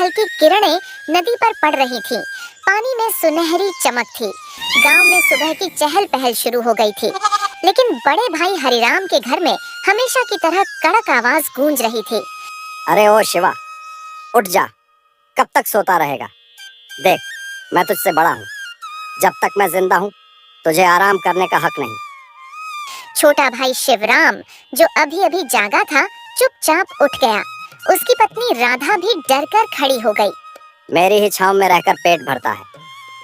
हल्की किरणें नदी पर पड़ रही थीं। पानी में सुनहरी चमक थी। गांव में सुबह की चहल पहल शुरू हो गई थी, लेकिन बड़े भाई हरिराम के घर में हमेशा की तरह कड़क आवाज गूंज रही थी। अरे ओ शिवा, उठ जा, कब तक सोता रहेगा? देख, मैं तुझसे बड़ा हूँ। जब तक मैं जिंदा हूँ तुझे आराम करने का हक नहीं। छोटा भाई शिवराम, जो अभी अभी जागा था, चुपचाप उठ गया। उसकी पत्नी राधा भी डरकर खड़ी हो गई। मेरी ही छांव में रहकर पेट भरता है,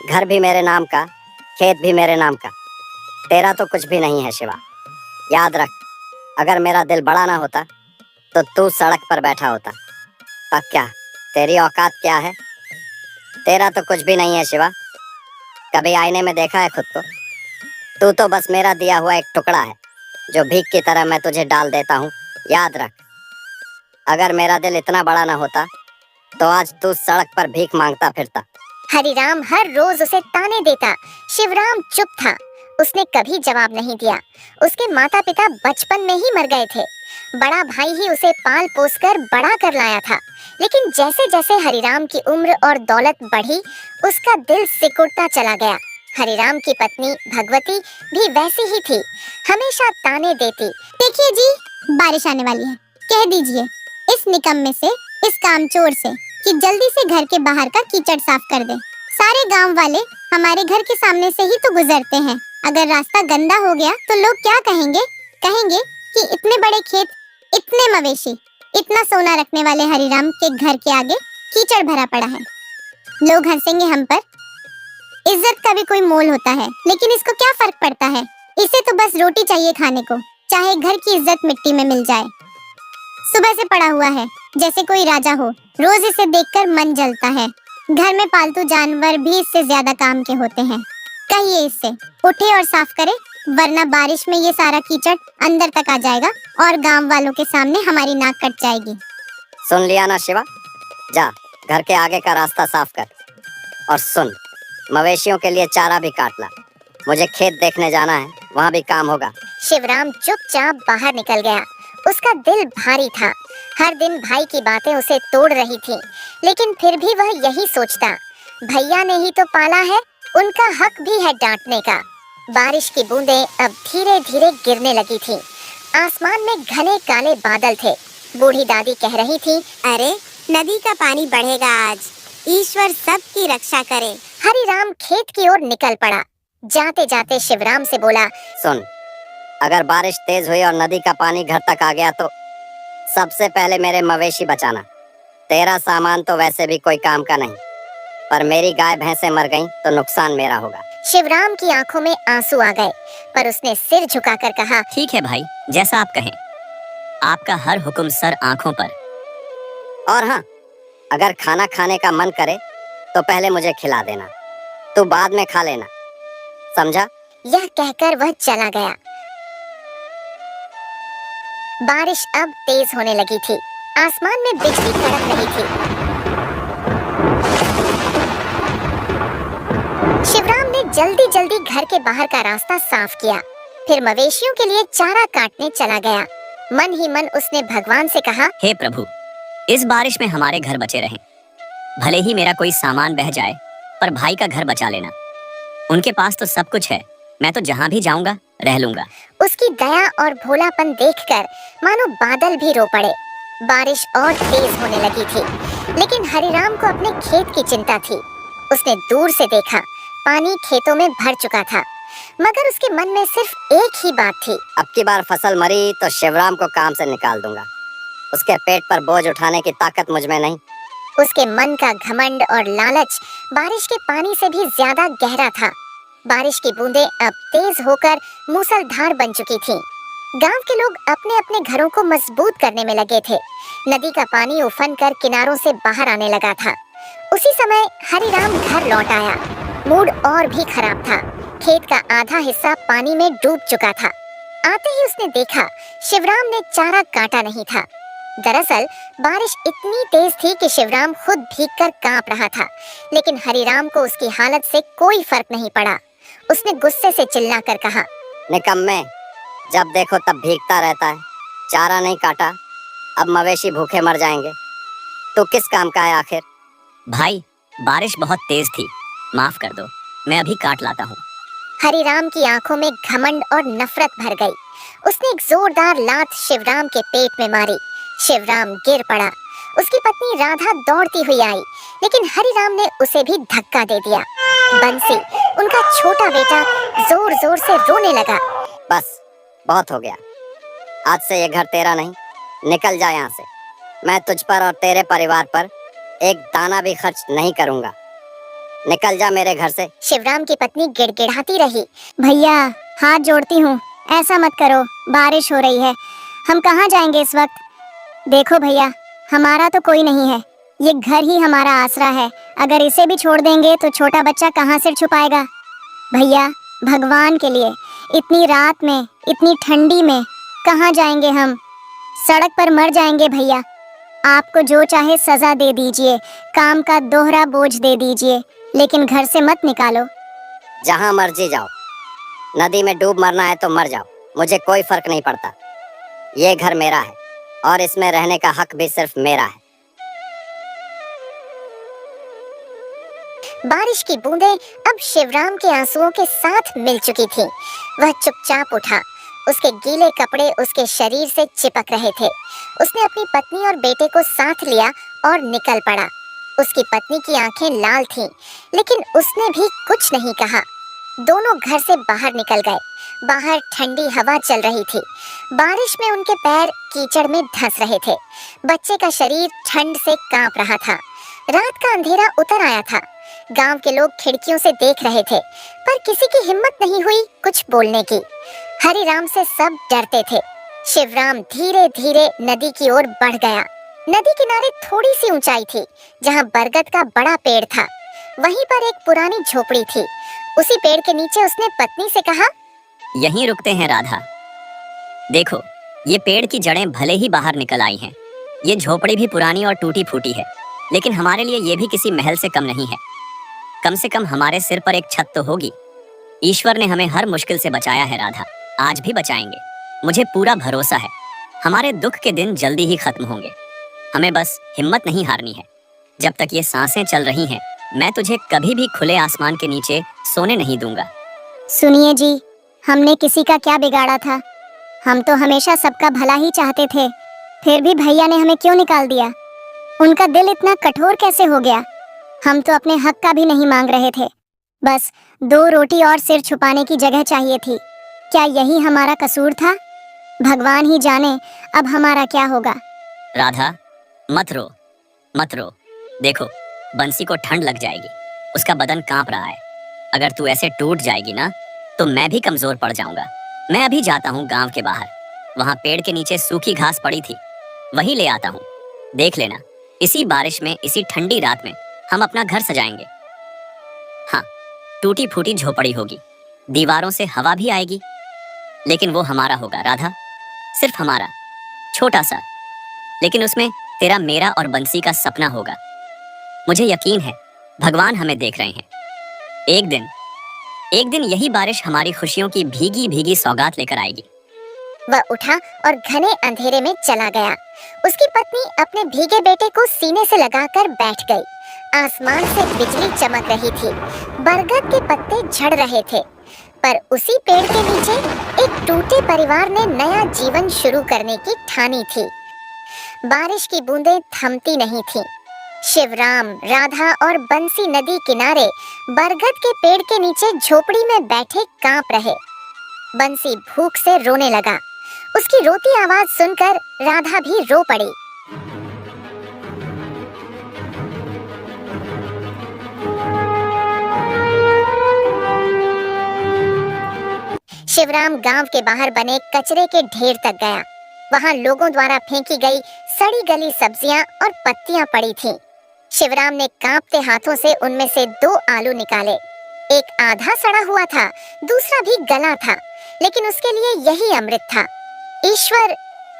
घर भी मेरे नाम का, खेत भी मेरे नाम का। तेरा तो कुछ भी नहीं है शिवा। याद रख, अगर मेरा दिल बड़ा ना होता तो तू सड़क पर बैठा होता। तब क्या, तेरी औकात क्या है? तेरा तो कुछ भी नहीं है शिवा। कभी आईने में देखा है खुद को? तू तो बस मेरा दिया हुआ एक टुकड़ा है, जो भीख की तरह मैं तुझे डाल देता हूँ। याद रख, अगर मेरा दिल इतना बड़ा ना होता तो आज तू सड़क पर भीख मांगता फिरता। हरिराम हर रोज उसे ताने देता। शिवराम चुप था। उसने कभी जवाब नहीं दिया। उसके माता पिता बचपन में ही मर गए थे। बड़ा भाई ही उसे पाल पोस कर बड़ा कर लाया था। लेकिन जैसे जैसे हरिराम की उम्र और दौलत बढ़ी, उसका दिल सिकुड़ता चला गया। हरिराम की पत्नी भगवती भी वैसी ही थी, हमेशा ताने देती। देखिए जी, बारिश आने वाली है। कह दीजिए इस निकम्मे से, इस कामचोर से, कि जल्दी से घर के बाहर का कीचड़ साफ कर दे। सारे गांव वाले हमारे घर के सामने से ही तो गुजरते हैं। अगर रास्ता गंदा हो गया तो लोग क्या कहेंगे? कहेंगे कि इतने बड़े खेत, इतने मवेशी, इतना सोना रखने वाले हरिराम के घर के आगे कीचड़ भरा पड़ा है। लोग हंसेंगे हम पर। इज्जत का भी कोई मोल होता है, लेकिन इसको क्या फर्क पड़ता है? इसे तो बस रोटी चाहिए खाने को, चाहे घर की इज्जत मिट्टी में मिल जाए। सुबह से पड़ा हुआ है जैसे कोई राजा हो। रोज इसे देखकर मन जलता है। घर में पालतू जानवर भी इससे ज्यादा काम के होते हैं। कहिए इससे उठे और साफ करे, वरना बारिश में ये सारा कीचड़ अंदर तक आ जाएगा और गांव वालों के सामने हमारी नाक कट जाएगी। सुन लिया ना शिवा? जा, घर के आगे का रास्ता साफ कर। और सुन, मवेशियों के लिए चारा भी काट ला। मुझे खेत देखने जाना है, वहाँ भी काम होगा। शिवराम चुपचाप बाहर निकल गया। उसका दिल भारी था। हर दिन भाई की बातें उसे तोड़ रही थीं, लेकिन फिर भी वह यही सोचता, भैया ने ही तो पाला है, उनका हक भी है डांटने का। बारिश की बूंदें अब धीरे धीरे गिरने लगी थीं। आसमान में घने काले बादल थे। बूढ़ी दादी कह रही थी, अरे नदी का पानी बढ़ेगा आज, ईश्वर सबकी रक्षा करे। हरिराम खेत की ओर निकल पड़ा। जाते जाते शिवराम से बोला, सुन, अगर बारिश तेज हुई और नदी का पानी घर तक आ गया तो सबसे पहले मेरे मवेशी बचाना। तेरा सामान तो वैसे भी कोई काम का नहीं, पर मेरी गाय भैंसें मर गईं तो नुकसान मेरा होगा। शिवराम की आंखों में आंसू आ गए, पर उसने सिर झुकाकर कहा, ठीक है भाई, जैसा आप कहें। आपका हर हुक्म सर आंखों पर। और हाँ, अगर खाना खाने का मन करे तो पहले मुझे खिला देना, तू बाद में खा लेना, समझा? यह कहकर वह चला गया। बारिश अब तेज होने लगी थी। आसमान में बिजली कड़क रही थी। शिवराम ने जल्दी जल्दी घर के बाहर का रास्ता साफ किया, फिर मवेशियों के लिए चारा काटने चला गया। मन ही मन उसने भगवान से कहा, हे प्रभु, इस बारिश में हमारे घर बचे रहें। भले ही मेरा कोई सामान बह जाए, पर भाई का घर बचा लेना। उनके पास तो सब कुछ है, मैं तो जहाँ भी जाऊंगा रह लूंगा। उसकी दया और भोलापन देखकर मानो बादल भी रो पड़े। बारिश और तेज होने लगी थी, लेकिन हरिराम को अपने खेत की चिंता थी। उसने दूर से देखा, पानी खेतों में भर चुका था, मगर उसके मन में सिर्फ एक ही बात थी, अब की बार फसल मरी तो शिवराम को काम से निकाल दूंगा। उसके पेट पर बोझ उठाने की ताकत मुझ में नहीं। उसके मन का घमंड और लालच बारिश के पानी से भी ज्यादा गहरा था। बारिश की बूंदें अब तेज होकर मूसलधार बन चुकी थीं। गांव के लोग अपने अपने घरों को मजबूत करने में लगे थे। नदी का पानी उफन कर किनारों से बाहर आने लगा था। उसी समय हरिराम घर लौट आया। मूड और भी खराब था। खेत का आधा हिस्सा पानी में डूब चुका था। आते ही उसने देखा, शिवराम ने चारा काटा नहीं था। दरअसल बारिश इतनी तेज थी कि शिवराम खुद भीगकर कांप रहा था, लेकिन हरिराम को उसकी हालत से कोई फर्क नहीं पड़ा। उसने गुस्से से चिल्लाकर कहा, निकम्मे, जब देखो तब भीगता रहता है, चारा नहीं काटा, अब मवेशी भूखे मर जाएंगे। तू किस काम का है आखिर? भाई, बारिश बहुत तेज थी, माफ कर दो, मैं अभी काट लाता हूँ। हरिराम की आंखों में घमंड और नफरत भर गई। उसने एक जोरदार लात शिवराम के पेट में मारी। शिवराम गिर पड़ा। उसकी पत्नी राधा दौड़ती हुई आई, लेकिन हरिराम ने उसे भी धक्का दे दिया। बंसी, उनका छोटा बेटा, जोर जोर से रोने लगा। बस, बहुत हो गया। आज से ये घर तेरा नहीं, निकल जा यहाँ से। मैं तुझ पर और तेरे परिवार पर एक दाना भी खर्च नहीं करूँगा। निकल जा मेरे घर से। शिवराम की पत्नी गिड़गिड़ाती रही। भैया, हाथ जोड़ती हूँ, ऐसा मत करो, बारिश हो रही है, हम कहाँ जाएंगे इस वक्त। देखो भैया, हमारा तो कोई नहीं है, ये घर ही हमारा आसरा है। अगर इसे भी छोड़ देंगे तो छोटा बच्चा कहाँ सिर छुपाएगा। भैया, भगवान के लिए, इतनी रात में, इतनी ठंडी में कहाँ जाएंगे हम, सड़क पर मर जाएंगे। भैया, आपको जो चाहे सजा दे दीजिए, काम का दोहरा बोझ दे दीजिए, लेकिन घर से मत निकालो। जहाँ मर्जी जाओ, नदी में डूब मरना है तो मर जाओ, मुझे कोई फर्क नहीं पड़ता। ये घर मेरा है और इसमें रहने का हक भी सिर्फ मेरा है। बारिश की बूंदें अब शिवराम के आंसुओं के साथ मिल चुकी थीं। वह चुपचाप उठा। उसके गीले कपड़े उसके शरीर से चिपक रहे थे। उसने अपनी पत्नी और बेटे को साथ लिया और निकल पड़ा। उसकी पत्नी की आंखें लाल थीं, लेकिन उसने भी कुछ नहीं कहा। दोनों घर से बाहर निकल गए। बाहर ठंडी हवा चल रही थी। बारिश में उनके पैर कीचड़ में धंस रहे थे। बच्चे का शरीर ठंड से कांप रहा था। रात का अंधेरा उतर आया था। गांव के लोग खिड़कियों से देख रहे थे, पर किसी की हिम्मत नहीं हुई कुछ बोलने की। हरिराम से सब डरते थे। शिवराम धीरे धीरे नदी की ओर बढ़ गया। नदी किनारे थोड़ी सी ऊंचाई थी, जहां बरगद का बड़ा पेड़ था। वहीं पर एक पुरानी झोपड़ी थी। उसी पेड़ के नीचे उसने पत्नी से कहा, यहीं रुकते हैं राधा। देखो, ये पेड़ की जड़ें भले ही बाहर निकल आई हैं, ये झोपड़ी भी पुरानी और टूटी फूटी है, लेकिन हमारे लिए ये भी किसी महल से कम नहीं है। कम से कम हमारे सिर पर एक छत तो होगी। ईश्वर ने हमें हर मुश्किल से बचाया है राधा, आज भी बचाएंगे। मुझे पूरा भरोसा है, हमारे दुख के दिन जल्दी ही खत्म होंगे। हमें बस हिम्मत नहीं हारनी है। जब तक ये सांसें चल रही हैं, मैं तुझे कभी भी खुले आसमान के नीचे सोने नहीं दूंगा। सुनिए जी, हमने किसी का क्या बिगाड़ा था? हम तो हमेशा सबका भला ही चाहते थे, फिर भी भैया ने हमें क्यों निकाल दिया? उनका दिल इतना कठोर कैसे हो गया? हम तो अपने हक का भी नहीं मांग रहे थे, बस 2 रोटी और सिर छुपाने की जगह चाहिए थी। क्या यही हमारा कसूर था? भगवान ही जाने अब हमारा क्या होगा। राधा, मत रो, मत रो। देखो, बंसी को ठंड लग जाएगी, उसका बदन कांप रहा है। अगर तू ऐसे टूट जाएगी ना, तो मैं भी कमजोर पड़ जाऊंगा। मैं अभी जाता हूँ गांव के बाहर, वहाँ पेड़ के नीचे सूखी घास पड़ी थी, वही ले आता हूँ। देख लेना, इसी बारिश में, इसी ठंडी रात में हम अपना घर सजाएंगे। हाँ, टूटी फूटी झोपड़ी होगी, दीवारों से हवा भी आएगी, लेकिन वो हमारा होगा राधा, सिर्फ हमारा, छोटा सा, लेकिन उसमें तेरा, मेरा और बंसी का सपना होगा। मुझे यकीन है भगवान हमें देख रहे हैं। एक दिन यही बारिश हमारी खुशियों की भीगी भीगी सौगात लेकर आएगी। वह उठा और घने अंधेरे में चला गया। उसकी पत्नी अपने भीगे बेटे को सीने से लगाकर बैठ गई। आसमान से बिजली चमक रही थी। बरगद के पत्ते झड़ रहे थे, पर उसी पेड़ के नीचे एक टूटे परिवार ने नया जीवन शुरू करने की ठानी थी। बारिश की बूंदें थमती नहीं थीं। शिवराम, राधा और बंसी नदी किनारे बरगद के पेड़ के नीचे झोपड़ी में बैठे कांप रहे। बंसी भूख से रोने लगा। उसकी रोती आवाज सुनकर राधा भी रो पड़ी। शिवराम गांव के बाहर बने कचरे के ढेर तक गया। वहां लोगों द्वारा फेंकी गई सड़ी गली सब्जियां और पत्तियां पड़ी थीं। शिवराम ने कांपते हाथों से उनमें से 2 आलू निकाले। एक आधा सड़ा हुआ था, दूसरा भी गला था, लेकिन उसके लिए यही अमृत था। ईश्वर,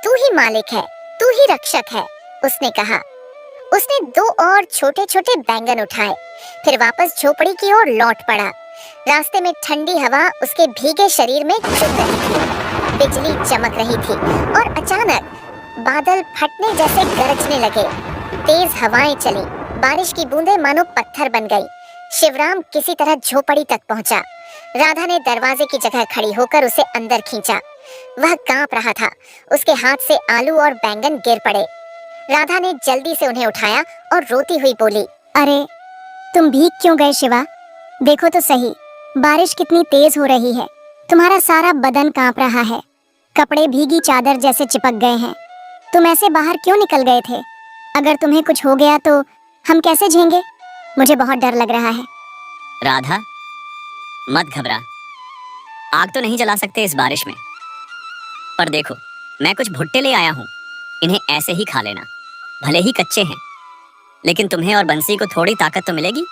तू ही मालिक है, तू ही रक्षक है, उसने कहा। उसने 2 और छोटे छोटे बैंगन उठाए, फिर वापस झोपड़ी की ओर लौट पड़ा। रास्ते में ठंडी हवा उसके भीगे शरीर में चुभ रही थी। बिजली चमक रही थी और अचानक बादल फटने जैसे गरजने लगे। तेज हवाएं चली, बारिश की बूंदें मानो पत्थर बन गई। शिवराम किसी तरह झोपड़ी तक पहुंचा। राधा ने दरवाजे की जगह खड़ी होकर उसे अंदर खींचा। वह कांप रहा था। उसके हाथ से आलू और बैंगन गिर पड़े। राधा ने जल्दी से उन्हें उठाया और रोती हुई बोली, अरे तुम भीग क्यों गए शिवा? देखो तो सही, बारिश कितनी तेज हो रही है। तुम्हारा सारा बदन कांप रहा है, कपड़े भीगी चादर जैसे चिपक गए हैं। तुम ऐसे बाहर क्यों निकल गए थे? अगर तुम्हें कुछ हो गया तो हम कैसे झेंगे? मुझे बहुत डर लग रहा है। राधा, मत घबरा। आग तो नहीं जला सकते इस बारिश में, पर देखो मैं कुछ भुट्टे ले आया हूँ। इन्हें ऐसे ही खा लेना। भले ही कच्चे हैं, लेकिन तुम्हें और बंसी को थोड़ी ताकत तो मिलेगी।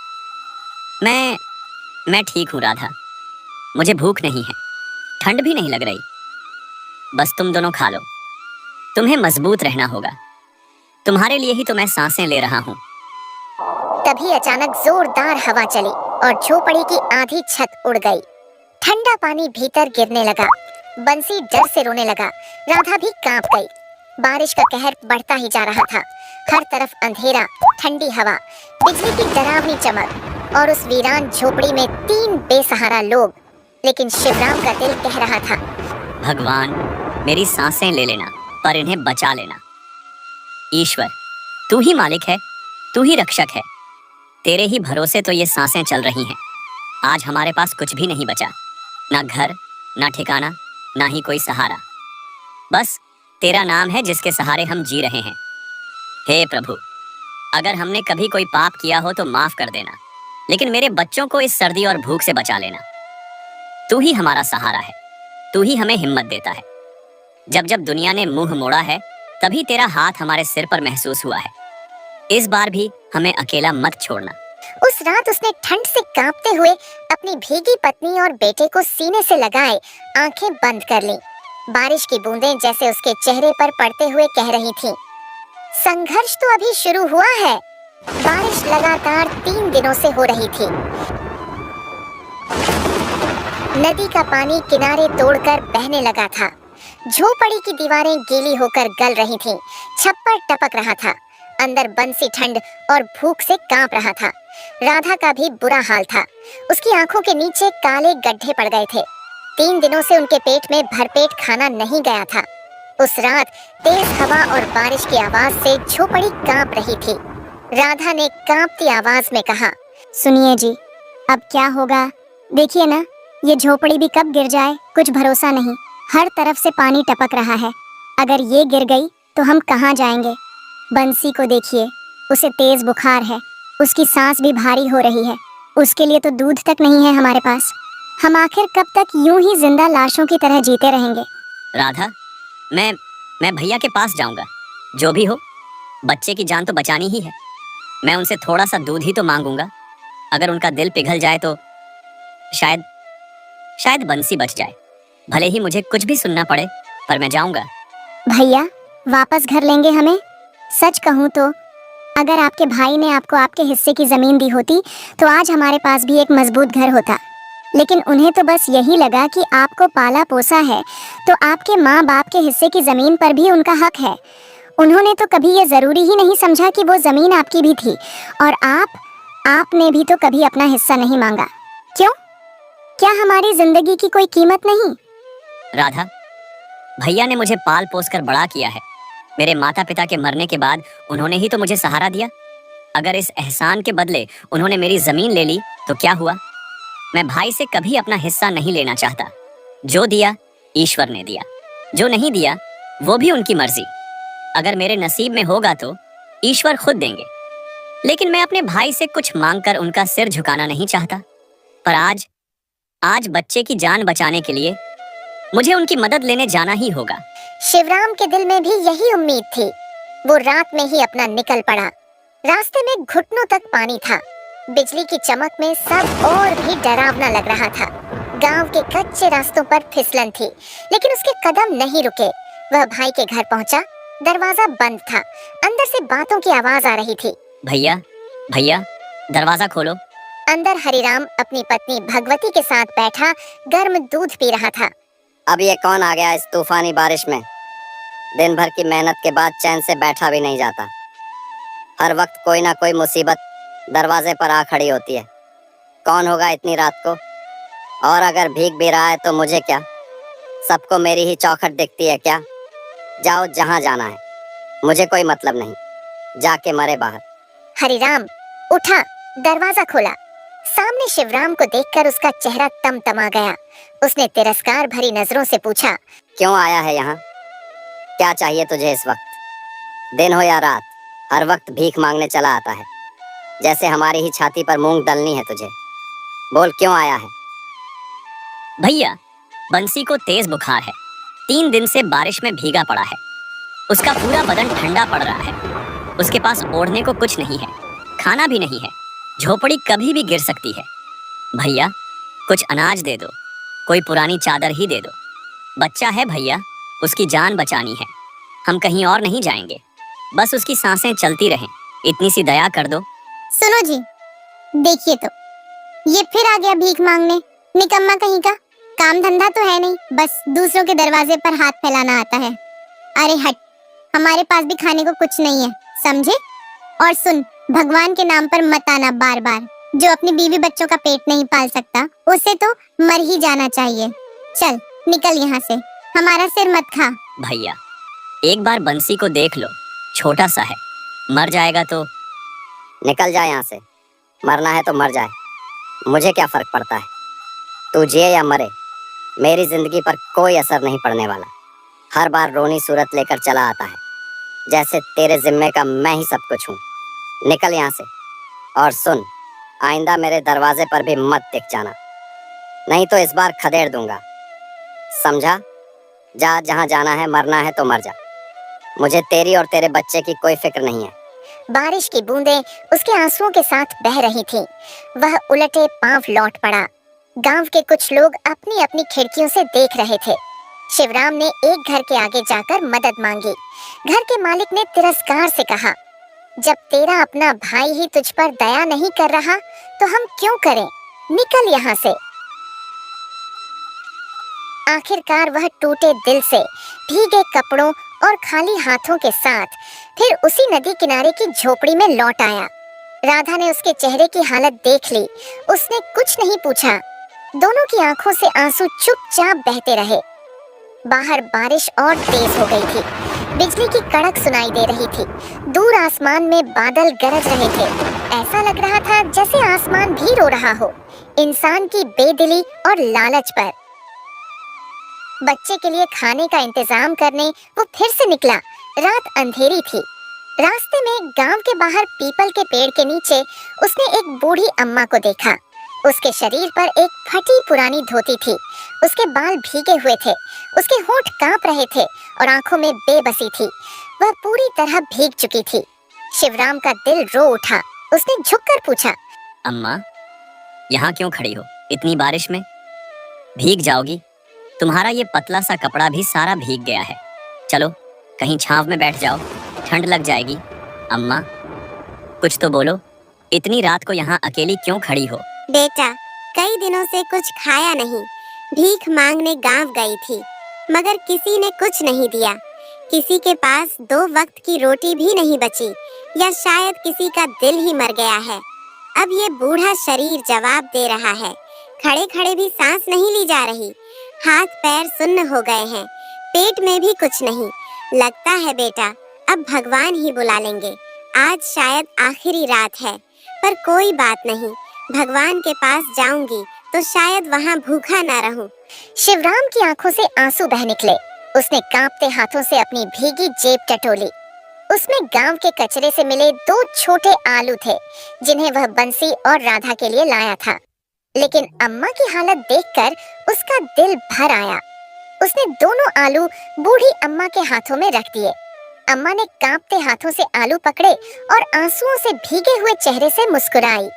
मैं ठीक हूँ राधा। मुझे भूख नहीं है, ठंड भी नहीं लग रही। बस तुम दोनों खा लो। तुम्हें मजबूत रहना होगा। तुम्हारे लिए ही तो मैं सांसें ले रहा हूँ। तभी अचानक जोरदार हवा चली और झोपड़ी की आधी छत उड़ गई। ठंडा पानी भीतर गिरने लगा। बंसी डर से रोने लगा। राधा भी कांप गई। बारिश का कहर बढ़ता ही जा रहा था। हर तरफ अंधेरा, ठंडी हवा, बिजली की डरावनी चमक और उस वीरान झोपड़ी में 3 बेसहारा लोग। लेकिन शिवराम का दिल कह रहा था, भगवान, मेरी सांसें ले लेना, पर इन्हें बचा लेना। ईश्वर, तू ही मालिक है, तू ही रक्षक है। तेरे ही भरोसे तो ये सांसें चल रही हैं। आज हमारे पास कुछ भी नहीं बचा, ना घर, ना ठिकाना, ना ही कोई सहारा। बस तेरा नाम है जिसके सहारे हम जी रहे हैं। हे प्रभु, अगर हमने कभी कोई पाप किया हो तो माफ कर देना, लेकिन मेरे बच्चों को इस सर्दी और भूख से बचा लेना। तू ही हमारा सहारा है, तू ही हमें हिम्मत देता है। जब जब दुनिया ने मुंह मोड़ा है, तभी तेरा हाथ हमारे सिर पर महसूस हुआ है। इस बार भी हमें अकेला मत छोड़ना। उस रात उसने ठंड से कांपते हुए अपनी भीगी पत्नी और बेटे को सीने से लगाए आंखें बंद कर लीं। बारिश की बूंदें जैसे उसके चेहरे पर पड़ते हुए कह रही थीं, संघर्ष तो अभी शुरू हुआ है। बारिश लगातार 3 दिनों से हो रही थी। नदी का पानी किनारे तोड़कर बहने लगा था। झोपड़ी की दीवारें गीली होकर गल रही थीं। छप्पर टपक रहा था। अंदर बंसी ठंड और भूख से कांप रहा था। राधा का भी बुरा हाल था। उसकी आंखों के नीचे काले गड्ढे पड़ गए थे। 3 दिनों से उनके पेट में भरपेट खाना नहीं गया था। उस रात तेज हवा और बारिश की आवाज से झोपड़ी कांप रही थी। राधा ने कांपती आवाज में कहा, सुनिए जी, अब क्या होगा? देखिए ना, ये झोपड़ी भी कब गिर जाए कुछ भरोसा नहीं। हर तरफ से पानी टपक रहा है। अगर ये गिर गई तो हम कहाँ जाएंगे? बंसी को देखिए, उसे तेज बुखार है। उसकी सांस भी भारी हो रही है। उसके लिए तो दूध तक नहीं है हमारे पास। हम आखिर कब तक यूं ही जिंदा लाशों की तरह जीते रहेंगे? राधा, मैं भैया के पास जाऊंगा। जो भी हो, बच्चे की जान तो बचानी ही है। मैं उनसे थोड़ा सा दूध ही तो मांगूंगा। अगर उनका दिल पिघल जाए तो शायद बंसी बच जाए। भले ही मुझे कुछ भी सुनना पड़े, पर मैं जाऊंगा। भैया वापस घर लेंगे हमें? सच कहूँ तो अगर आपके भाई ने आपको आपके हिस्से की जमीन दी होती तो आज हमारे पास भी एक मजबूत घर होता। लेकिन उन्हें तो बस यही लगा कि आपको पाला पोसा है तो आपके माँ बाप के हिस्से की जमीन पर भी उनका हक है। उन्होंने तो कभी ये जरूरी ही नहीं समझा कि वो जमीन आपकी भी थी। और आपने भी तो कभी अपना हिस्सा नहीं मांगा। क्यों? क्या हमारी जिंदगी की कोई कीमत नहीं? राधा, भैया ने मुझे पाल पोस कर बड़ा किया है। मेरे माता पिता के मरने के बाद उन्होंने ही तो मुझे सहारा दिया। अगर इस एहसान के बदले उन्होंने मेरी जमीन ले ली तो क्या हुआ? मैं भाई से कभी अपना हिस्सा नहीं लेना चाहता। जो दिया ईश्वर ने दिया, जो नहीं दिया वो भी उनकी मर्जी। अगर मेरे नसीब में होगा तो ईश्वर खुद देंगे। लेकिन मैं अपने भाई से कुछ मांगकर उनका सिर झुकाना नहीं चाहता। पर आज बच्चे की जान बचाने के लिए मुझे उनकी मदद लेने जाना ही होगा। शिवराम के दिल में भी यही उम्मीद थी। वो रात में ही अपना निकल पड़ा। रास्ते में घुटनों तक पानी था। बिजली की चमक में सब और भी डरावना लग रहा था। गांव के कच्चे रास्तों पर फिसलन थी, लेकिन उसके कदम नहीं रुके। वह भाई के घर पहुंचा। दरवाजा बंद था। अंदर से बातों की आवाज आ रही थी। भैया, दरवाजा खोलो। अंदर हरिराम अपनी पत्नी भगवती के साथ बैठा गर्म दूध पी रहा था। अब ये कौन आ गया इस तूफानी बारिश में? दिन भर की मेहनत के बाद चैन से बैठा भी नहीं जाता। हर वक्त कोई ना कोई मुसीबत दरवाजे पर आ खड़ी होती है। कौन होगा इतनी रात को? और अगर भीग भी रहा है तो मुझे क्या? सबको मेरी ही चौखट दिखती है क्या? जाओ जहां जाना है, मुझे कोई मतलब नहीं। जाके मरे बाहर। हरिराम उठा, दरवाजा खोला। सामने शिवराम को देखकर उसका चेहरा तमतमा गया। उसने तिरस्कार भरी नजरों से पूछा, क्यों आया है यहाँ? क्या चाहिए तुझे इस वक्त? दिन हो या रात, हर वक्त भीख मांगने चला आता है, जैसे हमारी ही छाती पर मूंग दलनी है तुझे। बोल क्यों आया है? भैया, बंसी को तेज बुखार है। 3 दिन से बारिश में भीगा पड़ा है। उसका पूरा बदन ठंडा पड़ रहा है। उसके पास ओढ़ने को कुछ नहीं है, खाना भी नहीं है। झोपड़ी कभी भी गिर सकती है। भैया, कुछ अनाज दे दो, कोई पुरानी चादर ही दे दो। बच्चा है भैया, उसकी जान बचानी है। हम कहीं और नहीं जाएंगे, बस उसकी सांसें चलती रहें। इतनी सी दया कर दो। सुनो जी, देखिए तो ये फिर आ गया भीख मांगने। निकम्मा कहीं का, काम धंधा तो है नहीं, बस दूसरों के दरवाजे पर हाथ फैलाना आता है। अरे हट, हमारे पास भी खाने को कुछ नहीं है, समझे? और सुन, भगवान के नाम पर मत आना बार बार। जो अपनी बीवी बच्चों का पेट नहीं पाल सकता, उसे तो मर ही जाना चाहिए। चल निकल यहाँ से, हमारा सिर मत खा। भैया, एक बार बंसी को देख लो, छोटा सा है, मर जाएगा तो। निकल जाए यहाँ से। मरना है तो मर जाए, मुझे क्या फर्क पड़ता है? तू जिए या मरे, मेरी जिंदगी पर कोई असर नहीं पड़ने वाला। हर बार रोनी सूरत लेकर चला आता है, जैसे तेरे जिम्मे का मैं ही सब कुछ हूँ। निकल यहाँ से। और सुन, आइंदा मेरे दरवाजे पर भी मत दिख जाना, नहीं तो इस बार खदेड़ दूंगा, समझा? जा जहाँ जाना है, मरना है तो मर जा। मुझे तेरी और तेरे बच्चे की कोई फिक्र नहीं है। बारिश की बूंदें उसके आंसुओं के साथ बह रही थीं। वह उलटे पांव लौट पड़ा। गांव के कुछ लोग अपनी अपनी खिड़कियों से देख रहे थे। शिवराम ने एक घर के आगे जाकर मदद मांगी। घर के मालिक ने तिरस्कार से कहा, जब तेरा अपना भाई ही तुझ पर दया नहीं कर रहा तो हम क्यों करें? निकल यहाँ से। आखिरकार वह टूटे दिल से, भीगे कपड़ों और खाली हाथों के साथ फिर उसी नदी किनारे की झोपड़ी में लौट आया। राधा ने उसके चेहरे की हालत देख ली। उसने कुछ नहीं पूछा। दोनों की आंखों से आंसू चुपचाप बहते रहे। बाहर बारिश और तेज हो गई थी। बिजली की कड़क सुनाई दे रही थी। दूर आसमान में बादल गरज रहे थे। ऐसा लग रहा था जैसे आसमान भी रो रहा हो, इंसान की बेदिली और लालच पर। बच्चे के लिए खाने का इंतजाम करने वो फिर से निकला। रात अंधेरी थी। रास्ते में गांव के बाहर पीपल के पेड़ के नीचे उसने एक बूढ़ी अम्मा को देखा। उसके शरीर पर एक फटी पुरानी धोती थी। उसके बाल भीगे हुए थे। उसके होंठ कांप रहे थे और आंखों में बेबसी थी। वह पूरी तरह भीग चुकी थी। शिवराम का दिल रो उठा। उसने झुककर पूछा, अम्मा, यहाँ क्यों खड़ी हो? इतनी बारिश में भीग जाओगी। तुम्हारा ये पतला सा कपड़ा भी सारा भीग गया है। चलो कहीं छांव में बैठ जाओ, ठंड लग जाएगी। अम्मा, कुछ तो बोलो, इतनी रात को यहाँ अकेली क्यों खड़ी हो? बेटा, कई दिनों से कुछ खाया नहीं, भीख मांगने गांव गई थी, मगर किसी ने कुछ नहीं दिया। किसी के पास 2 वक्त की रोटी भी नहीं बची, या शायद किसी का दिल ही मर गया है। अब ये बूढ़ा शरीर जवाब दे रहा है। खड़े खड़े भी सांस नहीं ली जा रही। हाथ पैर सुन्न हो गए हैं। पेट में भी कुछ नहीं। लगता है बेटा, अब भगवान ही बुला लेंगे। आज शायद आखिरी रात है, पर कोई बात नहीं, भगवान के पास जाऊंगी तो शायद वहाँ भूखा ना रहूं। शिवराम की आंखों से आंसू बह निकले। उसने कांपते हाथों से अपनी भीगी जेब टटोली। उसमें गांव के कचरे से मिले 2 छोटे आलू थे, जिन्हें वह बंसी और राधा के लिए लाया था। लेकिन अम्मा की हालत देखकर उसका दिल भर आया। उसने दोनों आलू बूढ़ी अम्मा के हाथों में रख दिए। अम्मा ने कांपते हाथों से आलू पकड़े और आंसुओं से भीगे हुए चेहरे से मुस्कुराई।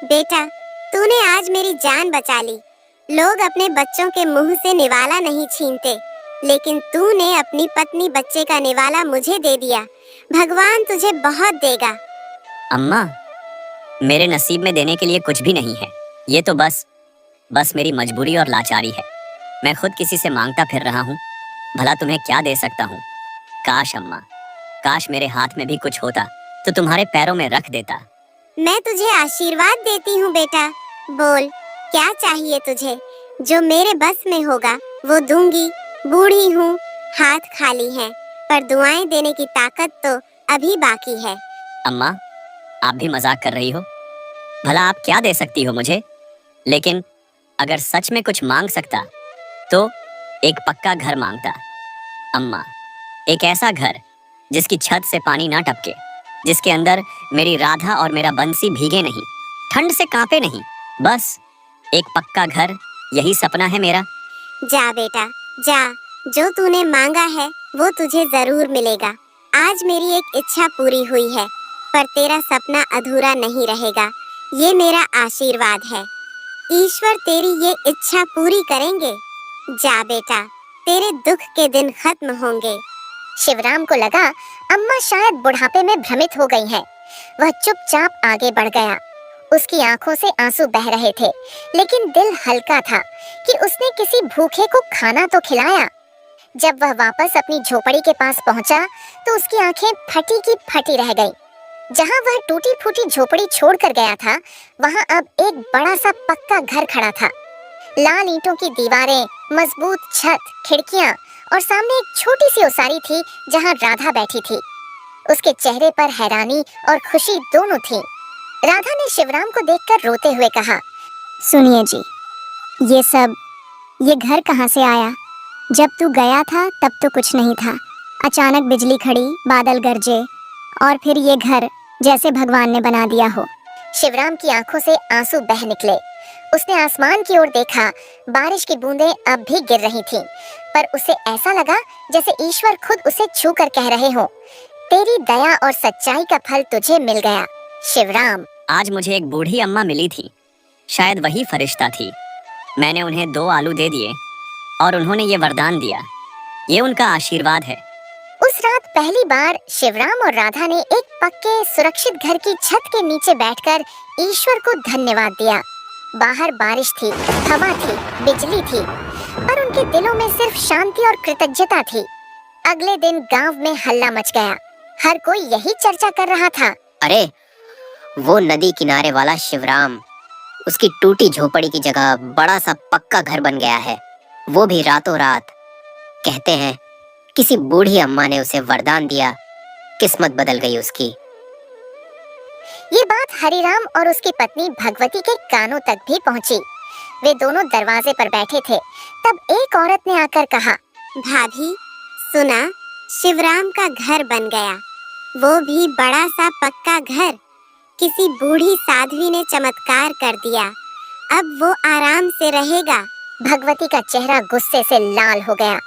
बेटा, तूने आज मेरी जान बचा ली। लोग अपने बच्चों के मुंह से निवाला नहीं छीनते, लेकिन तूने अपनी पत्नी बच्चे का निवाला मुझे दे दिया। भगवान तुझे बहुत देगा। अम्मा, मेरे नसीब में देने के लिए कुछ भी नहीं है। ये तो बस मेरी मजबूरी और लाचारी है। मैं खुद किसी से मांगता फिर रहा हूँ। भला तुम्हें क्या दे सकता हूँ? काश अम्मा, काश मेरे हाथ में भी कुछ होता तो तुम्हारे पैरों में रख देता। मैं तुझे आशीर्वाद देती हूँ बेटा। बोल, क्या चाहिए तुझे? जो मेरे बस में होगा वो दूंगी। बूढ़ी हूँ, हाथ खाली हैं, पर दुआएं देने की ताकत तो अभी बाकी है। अम्मा, आप भी मजाक कर रही हो? भला आप क्या दे सकती हो मुझे? लेकिन अगर सच में कुछ मांग सकता तो एक पक्का घर मांगता। अम्मा, एक ऐसा घर जिसकी छत से पानी ना टपके, जिसके अंदर मेरी राधा और मेरा बंसी भीगे नहीं, ठंड से कांपे नहीं। बस एक पक्का घर, यही सपना है मेरा। जा बेटा जा, जो तूने मांगा है वो तुझे जरूर मिलेगा। आज मेरी एक इच्छा पूरी हुई है, पर तेरा सपना अधूरा नहीं रहेगा, ये मेरा आशीर्वाद है। ईश्वर तेरी ये इच्छा पूरी करेंगे। जा बेटा, तेरे दुख के दिन खत्म होंगे। शिवराम को लगा अम्मा शायद बुढ़ापे में भ्रमित हो गई हैं। वह चुपचाप आगे बढ़ गया। उसकी आंखों से आंसू बह रहे थे, लेकिन दिल हल्का था कि उसने किसी भूखे को खाना तो खिलाया। जब वह वापस अपनी झोपड़ी के पास पहुंचा, तो उसकी आंखें फटी की फटी रह गईं। जहां वह टूटी फूटी झोपड़ी छोड़कर गया था, वहां अब एक बड़ा सा पक्का घर खड़ा था। लाल ईंटों की दीवारें, मजबूत छत, खिड़कियां और सामने एक छोटी सी ओसारी थी जहां राधा बैठी थी। उसके चेहरे पर हैरानी और खुशी दोनों थी। राधा ने शिवराम को देखकर रोते हुए कहा, सुनिए जी, ये घर कहाँ से आया? जब तू गया था तब तो कुछ नहीं था। अचानक बिजली खड़ी, बादल गरजे और फिर ये घर जैसे भगवान ने बना दिया हो। शिवराम की आंखों से आंसू बह निकले। उसने आसमान की ओर देखा। बारिश की बूंदें अब भी गिर रही थीं, पर उसे ऐसा लगा जैसे ईश्वर खुद उसे छू कर कह रहे हों, तेरी दया और सच्चाई का फल तुझे मिल गया शिवराम। आज मुझे एक बूढ़ी अम्मा मिली थी, शायद वही फरिश्ता थी। मैंने उन्हें 2 आलू दे दिए और उन्होंने ये वरदान दिया। ये उनका आशीर्वाद है। उस रात पहली बार शिवराम और राधा ने एक पक्के सुरक्षित घर की छत के नीचे बैठकर ईश्वर को धन्यवाद दिया। बाहर बारिश थी, हवा थी, बिजली थी, पर उनके दिलों में सिर्फ शांति और कृतज्ञता थी। अगले दिन गांव में हल्ला मच गया। हर कोई यही चर्चा कर रहा था, अरे वो नदी किनारे वाला शिवराम, उसकी टूटी झोपड़ी की जगह बड़ा सा पक्का घर बन गया है, वो भी रातों रात। कहते हैं किसी बूढ़ी अम्मा ने उसे वरदान दिया, किस्मत बदल गई उसकी। ये बात हरिराम और उसकी पत्नी भगवती के कानों तक भी पहुंची। वे दोनों दरवाजे पर बैठे थे। तब एक औरत ने आकर कहा, भाभी सुना, शिवराम का घर बन गया, वो भी बड़ा सा पक्का घर। किसी बूढ़ी साध्वी ने चमत्कार कर दिया, अब वो आराम से रहेगा। भगवती का चेहरा गुस्से से लाल हो गया।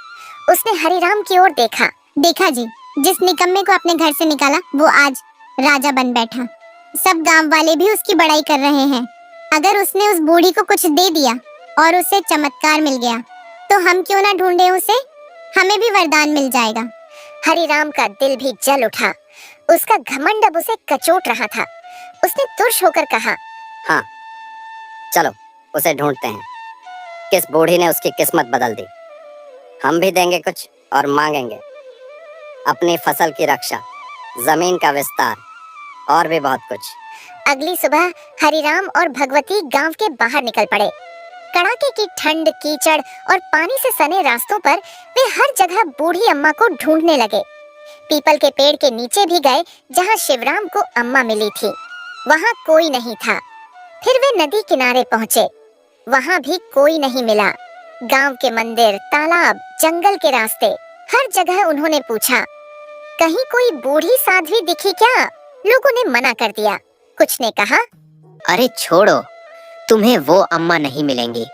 उसने हरिराम की ओर देखा। देखा जी, जिस निकम्मे को अपने घर से निकाला वो आज राजा बन बैठा। सब गांव वाले भी उसकी बड़ाई कर रहे हैं। अगर उसने उस बूढ़ी को कुछ दे दिया और उसे चमत्कार मिल गया, तो हम क्यों ना ढूंढे उसे, हमें भी वरदान मिल जाएगा। हरिराम का दिल भी जल उठा। उसका घमंड अब उसे कचोट रहा था। उसने तुर्ष होकर कहा, हाँ, चलो उसे ढूंढते हैं। किस बूढ़ी ने उसकी किस्मत बदल दी? हम भी देंगे कुछ और मांगेंगे अपनी फसल की रक्षा, जमीन का विस्तार और भी बहुत कुछ। अगली सुबह हरिराम और भगवती गांव के बाहर निकल पड़े। कड़ाके की ठंड, कीचड़ और पानी से सने रास्तों पर वे हर जगह बूढ़ी अम्मा को ढूंढने लगे। पीपल के पेड़ के नीचे भी गए जहां शिवराम को अम्मा मिली थी। वहां कोई नहीं था। फिर वे नदी किनारे पहुंचे। वहां भी कोई नहीं मिला। गांव के मंदिर, तालाब, जंगल के रास्ते, हर जगह उन्होंने पूछा, कहीं कोई बूढ़ी साध्वी दिखी क्या? लोगों ने मना कर दिया। कुछ ने कहा, अरे छोड़ो, तुम्हें वो अम्मा नहीं मिलेंगी।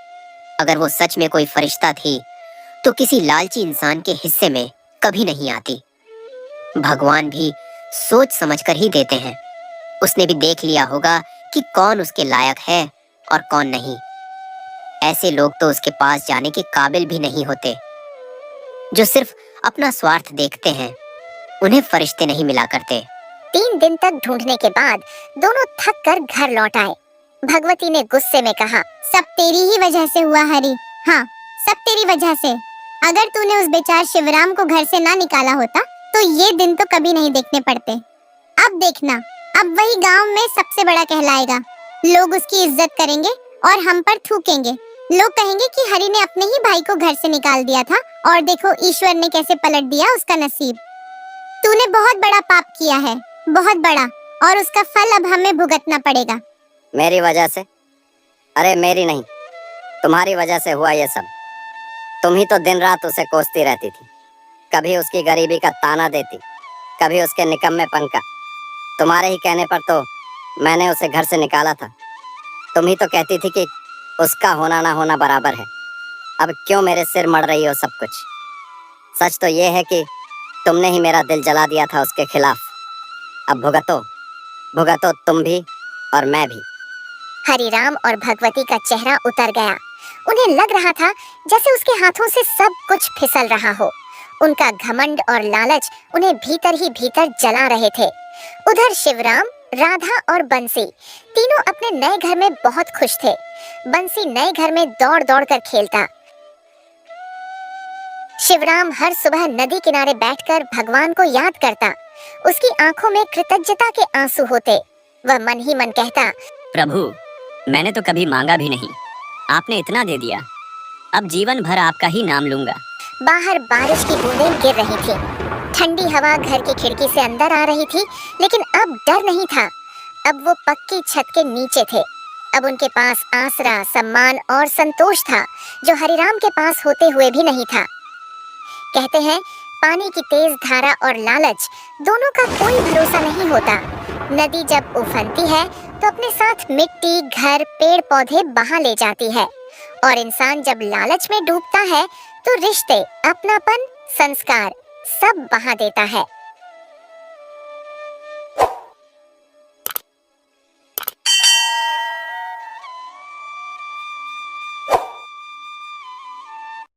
अगर वो सच में कोई फरिश्ता थी तो किसी लालची इंसान के हिस्से में कभी नहीं आती। भगवान भी सोच समझकर ही देते हैं। उसने भी देख लिया होगा कि कौन उसके लायक है और कौन नहीं। ऐसे लोग तो उसके पास जाने के काबिल भी नहीं होते। जो सिर्फ अपना स्वार्थ देखते हैं, उन्हें फरिश्ते नहीं मिला करते। 3 दिन तक ढूंढने के बाद दोनों थक कर घर लौट आए। भगवती ने गुस्से में कहा, सब तेरी ही वजह से हुआ हरी। हाँ, सब तेरी वजह से। अगर तूने उस बेचारे शिवराम को घर से ना निकाला होता तो ये दिन तो कभी नहीं देखने पड़ते। अब देखना, अब वही गांव में सबसे बड़ा कहलाएगा। लोग उसकी इज्जत करेंगे और हम पर थूकेंगे। लोग कहेंगे कि हरि ने अपने ही भाई को घर से निकाल दिया था और देखो ईश्वर ने कैसे पलट दिया उसका नसीब। तूने बहुत बड़ा पाप किया है, बहुत बड़ा, और उसका फल अब हमें भुगतना पड़ेगा। मेरी वजह से? अरे मेरी नहीं, तुम्हारी वजह से हुआ ये सब। तुम ही तो दिन रात उसे कोसती रहती थी, कभी उसकी गरीबी का ताना देती, कभी उसके निकम्मेपन का। तुम्हारे ही कहने पर तो मैंने उसे घर से निकाला था। तुम ही तो कहती थी कि उसका होना ना होना बराबर है। अब क्यों मेरे सिर मड़ रही हो सब कुछ? सच तो ये है कि तुमने ही मेरा दिल जला दिया था उसके खिलाफ। अब भुगतो, भुगतो तुम भी और मैं भी। हरिराम और भगवती का चेहरा उतर गया। उन्हें लग रहा था जैसे उसके हाथों से सब कुछ फिसल रहा हो। उनका घमंड और लालच उन्हें भीतर ही भीतर जला रहे थे। उधर शिवराम, राधा और बंसी तीनों अपने नए घर में बहुत खुश थे। बंसी नए घर में दौड़ दौड़ कर खेलता। शिवराम हर सुबह नदी किनारे बैठकर भगवान को याद करता। उसकी आंखों में कृतज्ञता के आंसू होते। वह मन ही मन कहता, प्रभु, मैंने तो कभी मांगा भी नहीं, आपने इतना दे दिया। अब जीवन भर आपका ही नाम लूंगा। बाहर बारिश की बूंदें गिर रही थी। ठंडी हवा घर की खिड़की से अंदर आ रही थी, लेकिन अब डर नहीं था। अब वो पक्की छत के नीचे थे। अब उनके पास आसरा, सम्मान और संतोष था, जो हरिराम के पास होते हुए भी नहीं था। कहते हैं, पानी की तेज धारा और लालच दोनों का कोई भरोसा नहीं होता। नदी जब उफनती है तो अपने साथ मिट्टी, घर, पेड़ पौधे बहा ले जाती है, और इंसान जब लालच में डूबता है तो रिश्ते, अपनापन, संस्कार सब बहा देता है।